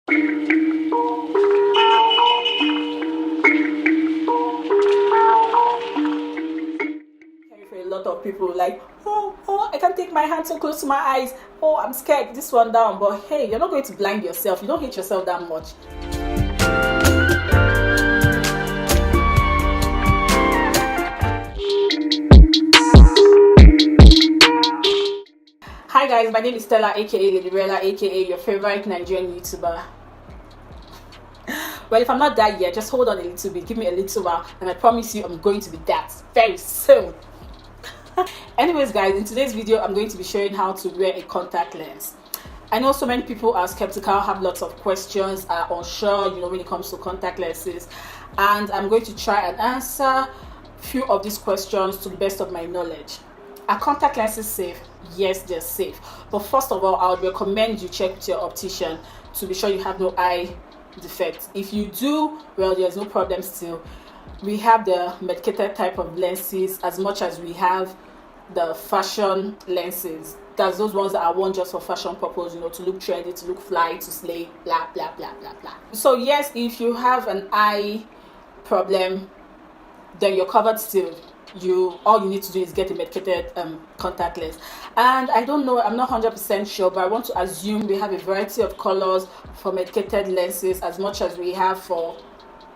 For a lot of people, like, oh, I can't take my hand so close to my eyes. Oh, I'm scared. This one down. But hey, you're not going to blind yourself. You don't hate yourself that much. Hi guys, my name is Stella, aka Lady Rella, aka your favorite Nigerian YouTuber. Well, if I'm not that yet, just hold on a little bit. Give me a little while, and I promise you I'm going to be that very soon. Anyways guys, in today's video I'm going to be showing how to wear a contact lens. I know so many people are skeptical, have lots of questions, are unsure, when it comes to contact lenses, and I'm going to try and answer a few of these questions to the best of my knowledge. Are contact lenses safe? Yes, they're safe, but first of all I would recommend you check with your optician to be sure you have no eye defects. If you do, well, there's no problem still. We have the medicated type of lenses as much as we have the fashion lenses. That's those ones that are worn just for fashion purpose, to look trendy, to look fly, to slay, blah blah blah blah blah. So yes, if you have an eye problem, then you're covered still. All you need to do is get a medicated contact lens. And I don't know, I'm not 100% sure, but I want to assume we have a variety of colors for medicated lenses as much as we have for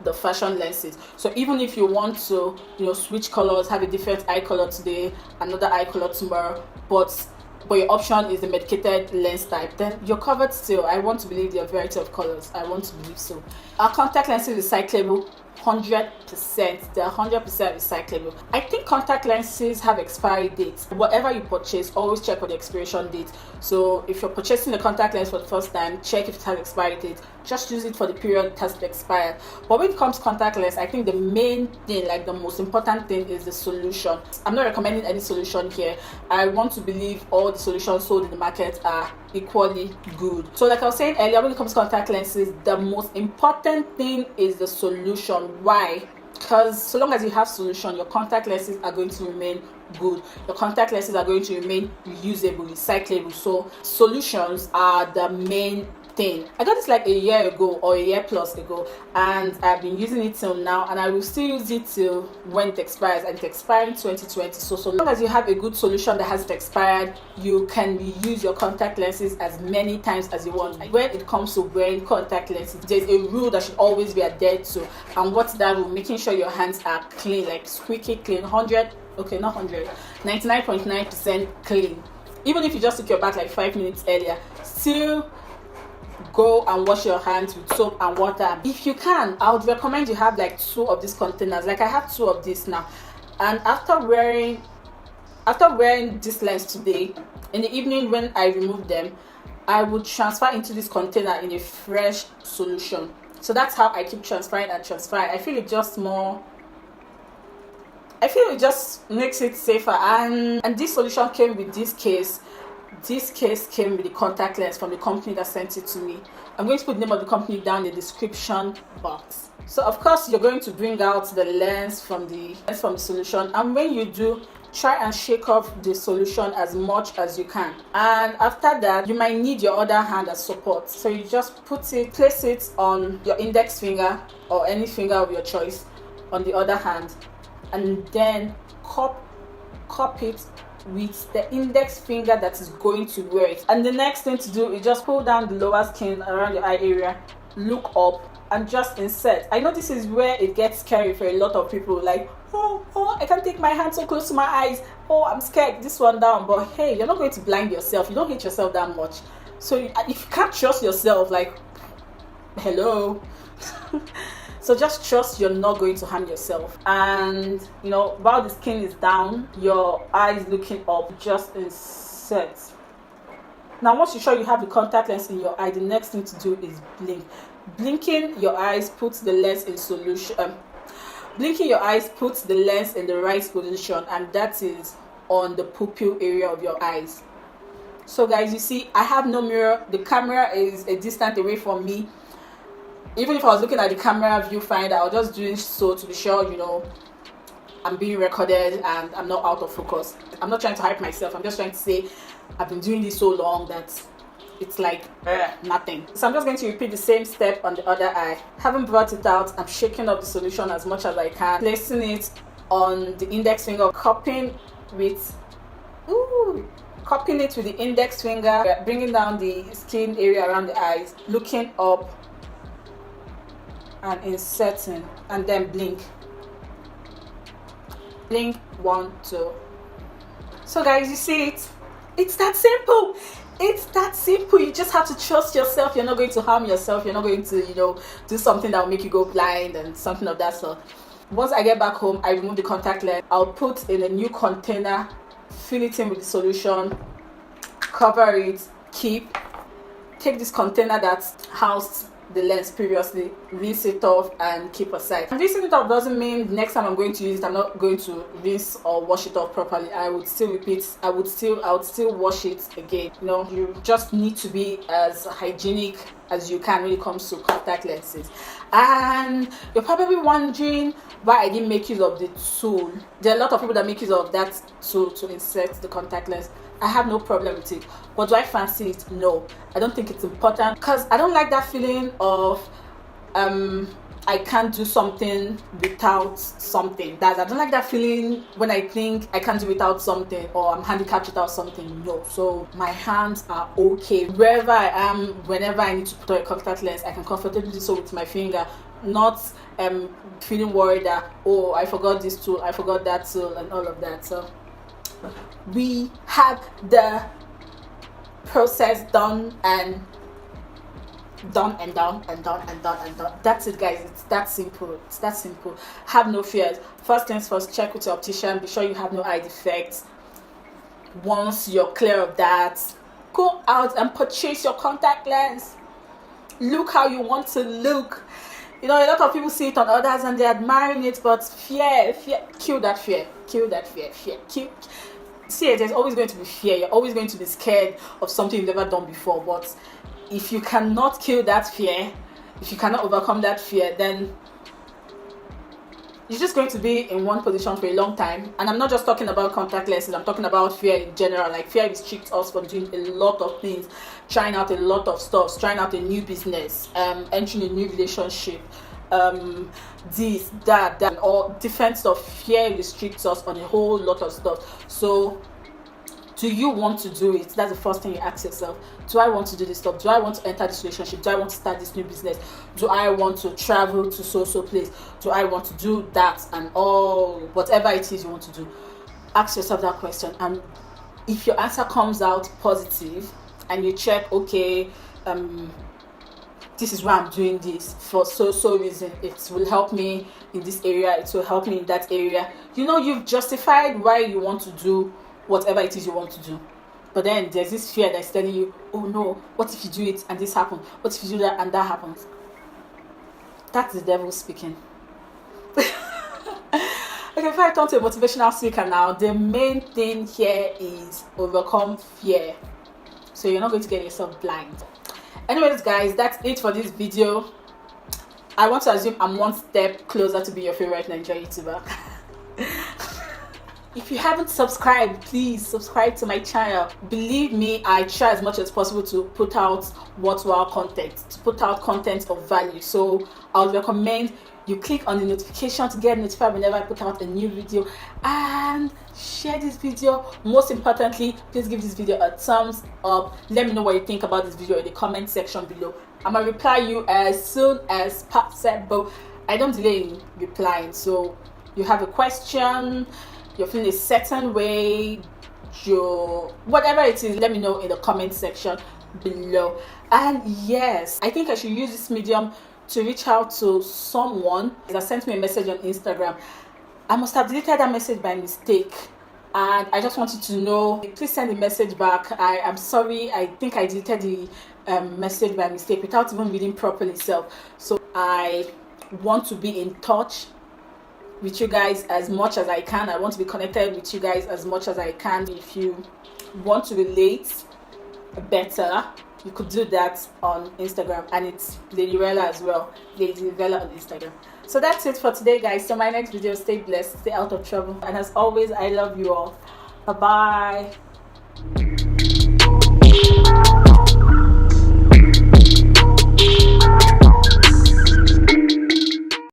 the fashion lenses. So even if you want to switch colors, have a different eye color today, another eye color tomorrow, but your option is the medicated lens type, then you're covered still. I want to believe there are a variety of colors. I want to believe so. Our contact lenses recyclable. 100%. They're 100% recyclable. I think contact lenses have expiry dates. Whatever you purchase, always check for the expiration date. So if you're purchasing a contact lens for the first time, check if it has expiry date. Just use it for the period it has expired. But when it comes to contact lens, I think the main thing, like the most important thing, is the solution. I'm not recommending any solution here. I want to believe all the solutions sold in the market are equally good. So like I was saying earlier, when it comes to contact lenses, the most important thing is the solution. Why? Because so long as you have solution, your contact lenses are going to remain good. Your contact lenses are going to remain reusable, recyclable. So solutions are the main thing. I got this like a year ago or a year plus ago, and I've been using it till now, and I will still use it till when it expires, and it expires in 2020. So long as you have a good solution that hasn't expired, you can reuse your contact lenses as many times as you want. When it comes to wearing contact lenses, there's a rule that should always be adhered to, and what's that rule? Making sure your hands are clean, like squeaky clean. 99.9% clean. Even if you just took your bath like 5 minutes earlier, still go and wash your hands with soap and water. If you can, I would recommend you have like 2 of these containers. Like I have 2 of these now, and after wearing this lens today, in the evening when I remove them, I would transfer into this container in a fresh solution. So that's how I keep transferring and transferring. I feel it just makes it safer. And this solution came with this case. This case came with the contact lens from the company that sent it to me. I'm going to put the name of the company down in the description box. So of course you're going to bring out the lens from the solution, and when you do, try and shake off the solution as much as you can. And after that, you might need your other hand as support. So you just place it on your index finger or any finger of your choice on the other hand, and then cup it with the index finger that is going to wear it. And the next thing to do is just pull down the lower skin around your eye area, look up, and just insert. I know this is where it gets scary for a lot of people, like, oh, I can't take my hand so close to my eyes. Oh, I'm scared. This one down. But hey, you're not going to blind yourself. You don't hate yourself that much. So if you can't trust yourself, like, hello. So just trust you're not going to harm yourself. And while the skin is down, your eyes looking up, just insert. Now once you're sure you have the contact lens in your eye, the next thing to do is blink. Blinking your eyes puts the lens in solution. Blinking your eyes puts the lens in the right position, and that is on the pupil area of your eyes. So guys, you see I have no mirror. The camera is a distance away from me. Even if I was looking at the camera viewfinder, I'll just do it so to be sure I'm being recorded and I'm not out of focus. I'm not trying to hype myself. I'm just trying to say I've been doing this so long that it's like nothing. So I'm just going to repeat the same step on the other eye. Having brought it out, I'm shaking up the solution as much as I can, placing it on the index finger, cupping it with the index finger, bringing down the skin area around the eyes, looking up and inserting, and then blink. Blink, 1, 2. So guys, you see it? It's that simple. It's that simple. You just have to trust yourself. You're not going to harm yourself. You're not going to, do something that will make you go blind and something of that sort. Once I get back home, I remove the contact lens. I'll put in a new container, fill it in with the solution, cover it, take this container that's housed the lens previously, rinse it off and keep aside. And rinsing it off doesn't mean next time I'm going to use it, I'm not going to rinse or wash it off properly. I would still repeat, I would still wash it again. You just need to be as hygienic as you can when it comes to contact lenses. And you're probably wondering why I didn't make use of the tool. There are a lot of people that make use of that tool to insert the contact lens. I have no problem with it, but do I fancy it? No, I don't think it's important, because I don't like that feeling of I can't do something without something. I don't like that feeling when I think I can't do without something, or I'm handicapped without something. No. So my hands are okay wherever I am. Whenever I need to put on a contact lens, I can comfortably do so with my finger, not feeling worried that, oh, I forgot this tool, I forgot that tool, and all of that. So we have the process done and done. That's it, guys. It's that simple. Have no fears. First things first, check with your optician. Be sure you have no eye defects. Once you're clear of that, go out and purchase your contact lens. Look how you want to look. A lot of people see it on others and they're admiring it, but fear, kill that fear. See, there's always going to be fear. You're always going to be scared of something you've never done before. But if you cannot kill that fear, if you cannot overcome that fear, then you're just going to be in one position for a long time. And I'm not just talking about contact lenses, I'm talking about fear in general. Like, fear restricts us from doing a lot of things, trying out a lot of stuff, trying out a new business, entering a new relationship, this, that, and all different stuff. Fear restricts us on a whole lot of stuff. So do you want to do it? That's the first thing you ask yourself. Do I want to do this stuff? Do I want to enter this relationship? Do I want to start this new business? Do I want to travel to so place? Do I want to do that and all, whatever it is you want to do? Ask yourself that question. And if your answer comes out positive and you check, okay, this is why I'm doing this for so reason, it will help me in this area, it will help me in that area, you've justified why you want to do whatever it is you want to do. But then there's this fear that's telling you, oh no, what if you do it and this happens? What if you do that and that happens? That's the devil speaking. Okay, before I turn to a motivational speaker now, the main thing here is overcome fear, so you're not going to get yourself blind. Anyways, guys, that's it for this video. I want to assume I'm one step closer to be your favorite Nigerian YouTuber. If you haven't subscribed, please subscribe to my channel. Believe me, I try as much as possible to put out worthwhile content, to put out content of value. So I would recommend you click on the notification to get notified whenever I put out a new video, and share this video. Most importantly, please give this video a thumbs up. Let me know what you think about this video in the comment section below. I'm gonna reply you as soon as possible. I don't delay in replying. So you have a question, you're feeling a certain way, whatever it is, let me know in the comment section below. And yes, I think I should use this medium to reach out to someone that sent me a message on Instagram. I must have deleted that message by mistake, and I just wanted to know, please send the message back. I am sorry, I think I deleted the message by mistake without even reading properly. So I want to be in touch with you guys as much as I can. I want to be connected with you guys as much as I can. If you want to relate better, you could do that on Instagram, and it's Lady Rella as well, Lady Rella on Instagram. So that's it for today, guys. So my next video, stay blessed, stay out of trouble, and as always, I love you all. Bye bye.